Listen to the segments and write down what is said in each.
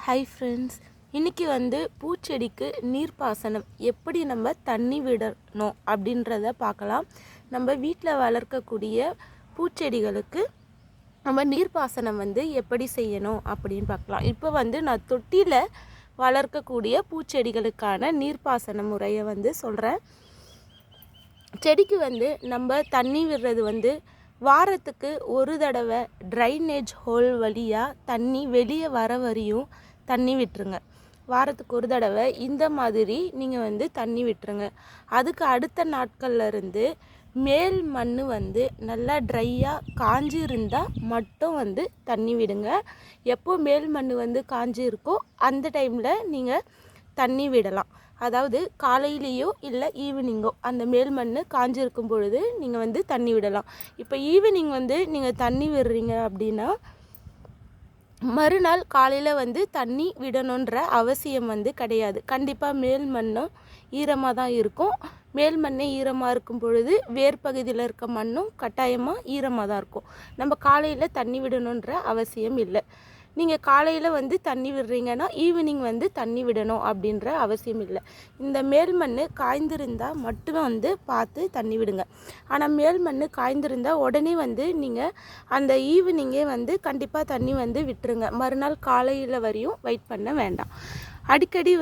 Hi friends, இன்றைக்கி பூச்செடிக்கு நீர்ப்பாசனம் எப்படி நம்ம தண்ணி விடணும் அப்படின்றத பார்க்கலாம். நம்ம வீட்டில் வளர்க்கக்கூடிய பூச்செடிகளுக்கு நம்ம நீர்ப்பாசனம் எப்படி செய்யணும் அப்படின்னு பார்க்கலாம். இப்போ நான் தொட்டியில் வளர்க்கக்கூடிய பூச்செடிகளுக்கான நீர்ப்பாசன முறையை சொல்கிறேன். செடிக்கு நம்ம தண்ணி விடுறது வாரத்துக்கு ஒரு தடவை ட்ரைனேஜ் ஹோல் வழியாக தண்ணி வெளியே வர வரையும் தண்ணி விட்டுருங்க. வாரத்துக்கு ஒரு தடவை இந்த மாதிரி நீங்கள் தண்ணி விட்டுருங்க. அதுக்கு அடுத்த நாட்கள்லேருந்து மேல் மண் நல்லா ட்ரையாக காஞ்சி இருந்தால் மட்டும் தண்ணி விடுங்க. எப்போ மேல் மண் காஞ்சி இருக்கோ அந்த டைமில் நீங்கள் தண்ணி விடலாம். அதாவது காலையிலேயோ இல்லை ஈவினிங்கோ அந்த மேல் மண் காஞ்சிருக்கும் பொழுது நீங்கள் தண்ணி விடலாம். இப்போ ஈவினிங் நீங்கள் தண்ணி விடுறீங்க அப்படின்னா மறுநாள் காலையில் தண்ணி விடணுன்ற அவசியம் கிடையாது. கண்டிப்பாக மேல் மண்ணும் ஈரமாக தான் இருக்கும். மேல் மண்ணே ஈரமாக இருக்கும் பொழுது வேர் பகுதியில் இருக்க மண்ணும் கட்டாயமாக ஈரமாக தான் இருக்கும். நம்ம காலையில் தண்ணி விடணுன்ற அவசியம் இல்லை. நீங்கள் காலையில் தண்ணி விடுறீங்கன்னா ஈவினிங் தண்ணி விடணும் அப்படின்ற அவசியம் இல்லை. இந்த மேல் மண் காய்ந்திருந்தால் மட்டும் பார்த்து தண்ணி விடுங்க. ஆனால் மேல் மண் காய்ந்திருந்தால் உடனே நீங்கள் அந்த ஈவினிங்கே கண்டிப்பாக தண்ணி விட்டுருங்க. மறுநாள் காலையில் வரையும் வெயிட் பண்ண வேண்டாம். அடிக்கடி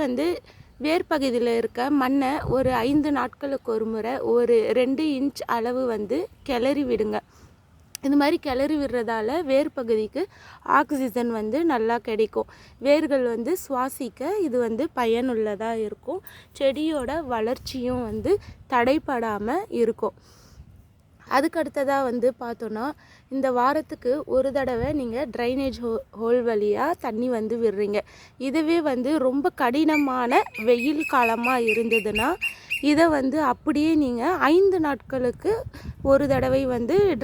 வேர் பகுதியில் இருக்க மண்ணை ஒரு 5 நாட்களுக்கு ஒரு முறை ஒரு 2 இன்ச் அளவு கிளறி விடுங்க. இந்த மாதிரி கிளறி விடுறதால வேர் பகுதிக்கு ஆக்சிஜன் நல்லா கிடைக்கும். வேர்கள் சுவாசிக்க இது பயனுள்ளதாக இருக்கும். செடியோட வளர்ச்சியும் தடைப்படாமல் இருக்கும். அதுக்கடுத்ததாக பார்த்தோன்னா இந்த வாரத்துக்கு ஒரு தடவை நீங்கள் ட்ரைனேஜ் ஹோல் வழியாக தண்ணி விடுறீங்க. இதுவே ரொம்ப கடினமான வெயில் காலமாக இருந்ததுன்னா இதை அப்படியே நீங்கள் 5 நாட்களுக்கு ஒரு தடவை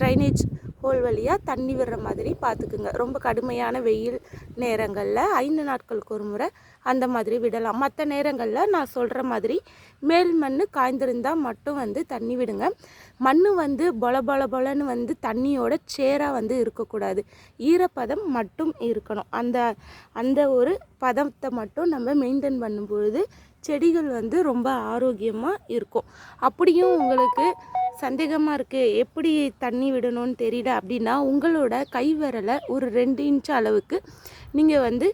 ட்ரைனேஜ் ஹோல் வழியாக தண்ணி விடுற மாதிரி பார்த்துக்குங்க. ரொம்ப கடுமையான வெயில் நேரங்களில் 5 நாட்களுக்கு ஒரு முறை அந்த மாதிரி விடலாம். மற்ற நேரங்களில் நான் சொல்கிற மாதிரி மேல் மண் காய்ந்திருந்தால் மட்டும் தண்ணி விடுங்க. மண் பொல பொல பொலன்னு தண்ணியோட சேராக இருக்கக்கூடாது. ஈரப்பதம் மட்டும் இருக்கணும். அந்த ஒரு பதத்தை மட்டும் நம்ம மெயின்டைன் பண்ணும்பொழுது செடிகள் ரொம்ப ஆரோக்கியமாக இருக்கும். அப்படியும் உங்களுக்கு சந்தேகமாக இருக்குது எப்படி தண்ணி விடணும்னு தெரியல அப்படின்னா உங்களோட கை விரலை ஒரு 2 இன்ச் அளவுக்கு நீங்கள்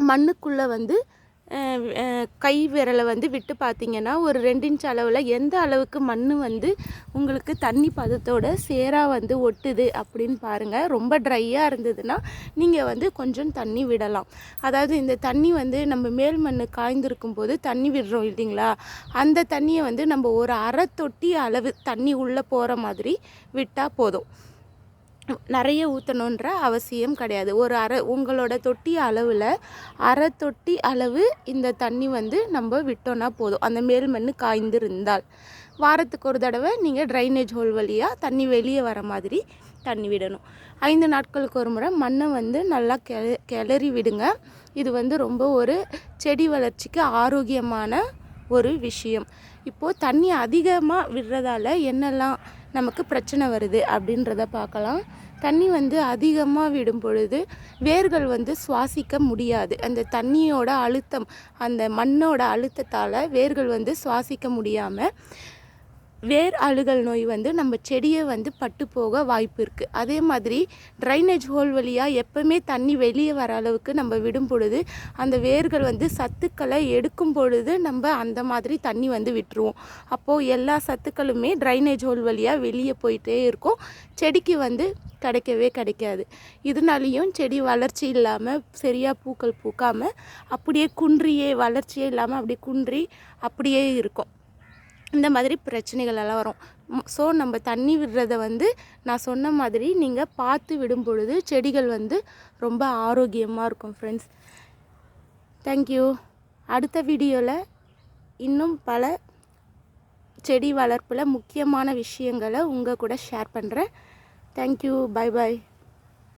மண்ணுக்குள்ளே கை விரலை விட்டு பார்த்தீங்கன்னா ஒரு 2 இன்ச் அளவில் எந்த அளவுக்கு மண் உங்களுக்கு தண்ணி பதத்தோட சேராக ஒட்டுது அப்படின்னு பாருங்கள். ரொம்ப ட்ரையாக இருந்ததுன்னா நீங்கள் கொஞ்சம் தண்ணி விடலாம். அதாவது இந்த தண்ணி நம்ம மேல் மண் காய்ந்திருக்கும் போது தண்ணி விடுறோம் இல்லைங்களா, அந்த தண்ணியை நம்ம ஒரு அரை தொட்டி அளவு தண்ணி உள்ளே போகிற மாதிரி விட்டால் போதும். நிறைய ஊற்றணுன்ற அவசியம் கிடையாது. உங்களோட தொட்டி அளவில் அரை தொட்டி அளவு இந்த தண்ணி நம்ம விட்டோன்னா போதும். அந்த மேல் மண் காய்ந்திருந்தால் வாரத்துக்கு ஒரு தடவை நீங்கள் ட்ரைனேஜ் ஹோல் வழியாக தண்ணி வெளியே வர மாதிரி தண்ணி விடணும். 5 நாட்களுக்கு ஒரு முறை மண்ணை நல்லா கிளறி விடுங்க. இது ரொம்ப ஒரு செடி வளர்ச்சிக்கு ஆரோக்கியமான ஒரு விஷயம். இப்போது தண்ணி அதிகமாக விடுறதால என்னெல்லாம் நமக்கு பிரச்சனை வருது அப்படின்றத பார்க்கலாம். தண்ணி அதிகமாக விடும் பொழுது வேர்கள் சுவாசிக்க முடியாது. அந்த தண்ணியோட அழுத்தம், அந்த மண்ணோட அழுத்தத்தால் வேர்கள் சுவாசிக்க முடியாமல் வேர் அழுகல் நோய் நம்ம செடியை பட்டு போக வாய்ப்பு இருக்குது. அதே மாதிரி ட்ரைனேஜ் ஹோல் வழியாக எப்போவுமே தண்ணி வெளியே வர அளவுக்கு நம்ம விடும் பொழுது அந்த வேர்கள் சத்துக்களை எடுக்கும் பொழுது நம்ம அந்த மாதிரி தண்ணி விட்டுருவோம். அப்போது எல்லா சத்துக்களுமே ட்ரைனேஜ் ஹோல் வழியாக வெளியே போயிட்டே இருக்கும். செடிக்கு கிடைக்கவே கிடைக்காது. இதனாலேயும் செடி வளர்ச்சி இல்லாமல் சரியாக பூக்கள் பூக்காமல் அப்படியே குன்றியே வளர்ச்சியே இல்லாமல் அப்படியே குன்றி அப்படியே இருக்கும். இந்த மாதிரி பிரச்சனைகள் எல்லாம் வரும். ஸோ நம்ம தண்ணி விடுறத நான் சொன்ன மாதிரி நீங்கள் பார்த்து விடும் பொழுது செடிகள் ரொம்ப ஆரோக்கியமாக இருக்கும். Friends, thank you. அடுத்த வீடியோவில் இன்னும் பல செடி வளர்ப்பில் முக்கியமான விஷயங்களை உங்கள் கூட ஷேர் பண்ணுறேன். தேங்க்யூ. Bye bye.